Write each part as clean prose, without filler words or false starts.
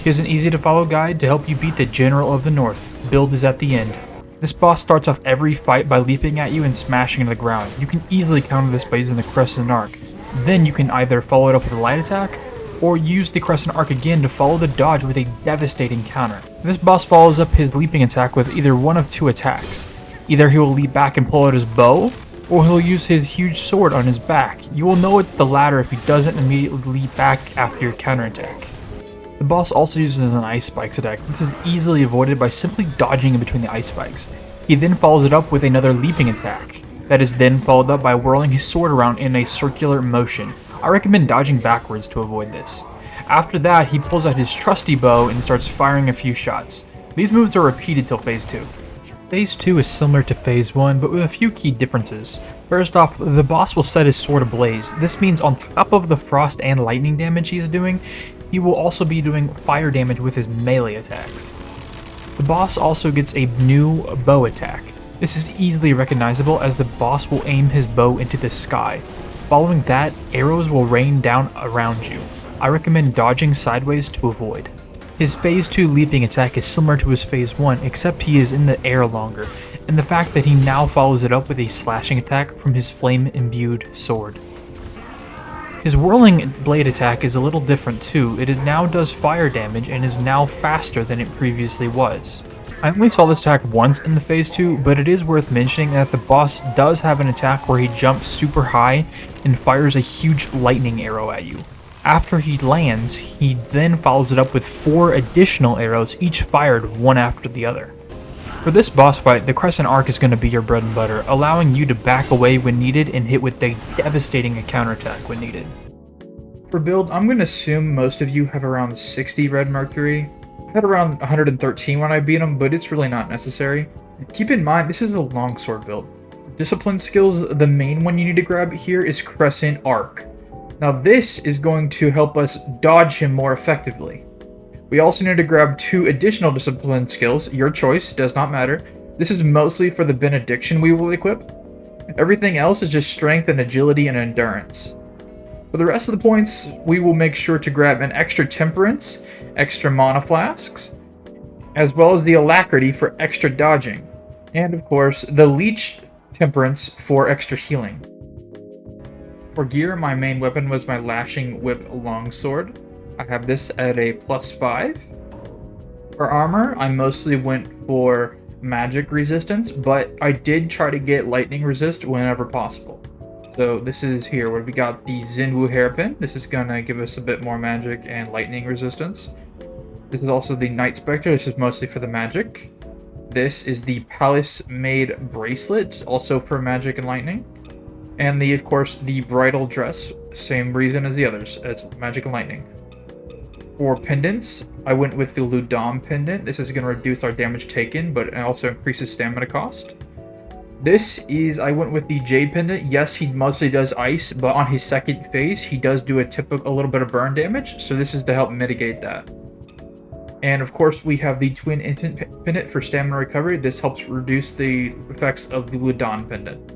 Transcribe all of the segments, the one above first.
Here's an easy to follow guide to help you beat the General of the North. Build is at the end. This boss starts off every fight by leaping at you and smashing into the ground. You can easily counter this by using the Crescent Arc. Then you can either follow it up with a light attack, or use the Crescent Arc again to follow the dodge with a devastating counter. This boss follows up his leaping attack with either one of two attacks. Either he will leap back and pull out his bow, or he'll use his huge sword on his back. You will know it's the latter if he doesn't immediately leap back after your counterattack. The boss also uses an Ice Spikes attack. This is easily avoided by simply dodging in between the Ice Spikes. He then follows it up with another leaping attack. That is then followed up by whirling his sword around in a circular motion. I recommend dodging backwards to avoid this. After that, he pulls out his trusty bow and starts firing a few shots. These moves are repeated till Phase 2. Phase 2 is similar to Phase 1, but with a few key differences. First off, the boss will set his sword ablaze. This means on top of the frost and lightning damage he is doing, he will also be doing fire damage with his melee attacks. The boss also gets a new bow attack. This is easily recognizable as the boss will aim his bow into the sky. Following that, arrows will rain down around you. I recommend dodging sideways to avoid. His Phase 2 leaping attack is similar to his Phase 1, except he is in the air longer, and the fact that he now follows it up with a slashing attack from his flame-imbued sword. His whirling blade attack is a little different too. It now does fire damage and is now faster than it previously was. I only saw this attack once in the Phase 2, but it is worth mentioning that the boss does have an attack where he jumps super high and fires a huge lightning arrow at you. After he lands, he then follows it up with 4 additional arrows, each fired one after the other. For this boss fight, the Crescent Arc is going to be your bread and butter, allowing you to back away when needed and hit with a devastating counterattack when needed. For build, I'm going to assume most of you have around 60 Red Mercury. I had around 113 when I beat him, but it's really not necessary. Keep in mind, this is a longsword build. Discipline skills, the main one you need to grab here is Crescent Arc. Now this is going to help us dodge him more effectively. We also need to grab 2 additional discipline skills, your choice, does not matter. This is mostly for the benediction we will equip. Everything else is just strength and agility and endurance. For the rest of the points, we will make sure to grab an extra temperance, extra mana flasks, as well as the alacrity for extra dodging, and of course the leech temperance for extra healing. For gear, my main weapon was my lashing whip longsword. I have this at a +5. For armor, I mostly went for magic resistance, but I did try to get lightning resist whenever possible. So this is here where we got the Zinwu hairpin. This is gonna give us a bit more magic and lightning resistance. This is also the Night Spectre. This is mostly for the magic. This is the Palace Made bracelet, also for magic and lightning. And of course, the bridal dress, same reason as the others, as magic and lightning. For pendants, I went with the Ludam pendant. This is going to reduce our damage taken, but it also increases stamina cost. I went with the Jade pendant. Yes, he mostly does ice, but on his second phase, he does do a little bit of burn damage, so this is to help mitigate that. And of course, we have the Twin Instant pendant for stamina recovery. This helps reduce the effects of the Ludan pendant.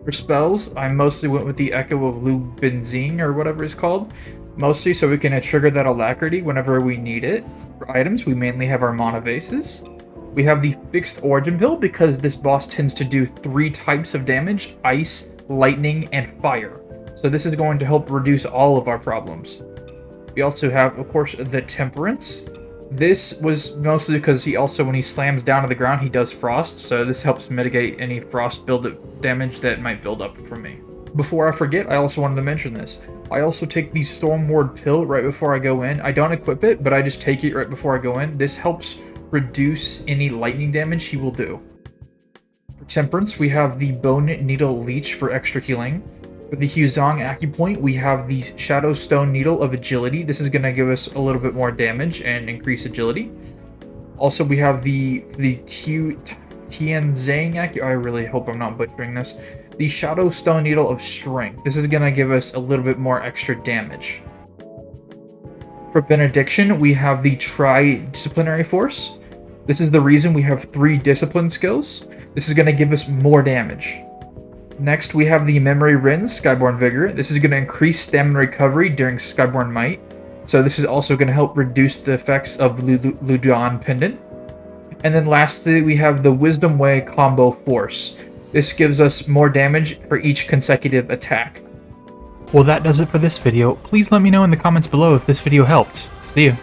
For spells, I mostly went with the Echo of Lu Benzine, or whatever it's called, mostly so we can trigger that alacrity whenever we need it. For items, we mainly have our mana vases. We have the Fixed Origin Pill because this boss tends to do 3 types of damage: ice, lightning, and fire. So this is going to help reduce all of our problems. We also have, of course, the Temperance. This was mostly because when he slams down to the ground, he does frost, so this helps mitigate any frost damage that might build up for me. Before I forget, I also wanted to mention this. I also take the Storm Ward Pill right before I go in. I don't equip it, but I just take it right before I go in. This helps reduce any lightning damage he will do. For Temperance, we have the Bone Needle Leech for extra healing. For the Huzong Acupoint, we have the Shadow Stone Needle of Agility. This is going to give us a little bit more damage and increase agility. Also, we have the Tianzang I really hope I'm not butchering this. The Shadow Stone Needle of Strength. This is going to give us a little bit more extra damage. For Benediction, we have the Tri-Disciplinary Force. This is the reason we have 3 discipline skills. This is going to give us more damage. Next, we have the Memory Rin, Skyborn Vigor. This is going to increase stamina recovery during Skyborn Might. So this is also going to help reduce the effects of the Ludan Pendant. And then lastly, we have the Wisdom Way Combo Force. This gives us more damage for each consecutive attack. Well, that does it for this video. Please let me know in the comments below if this video helped. See you.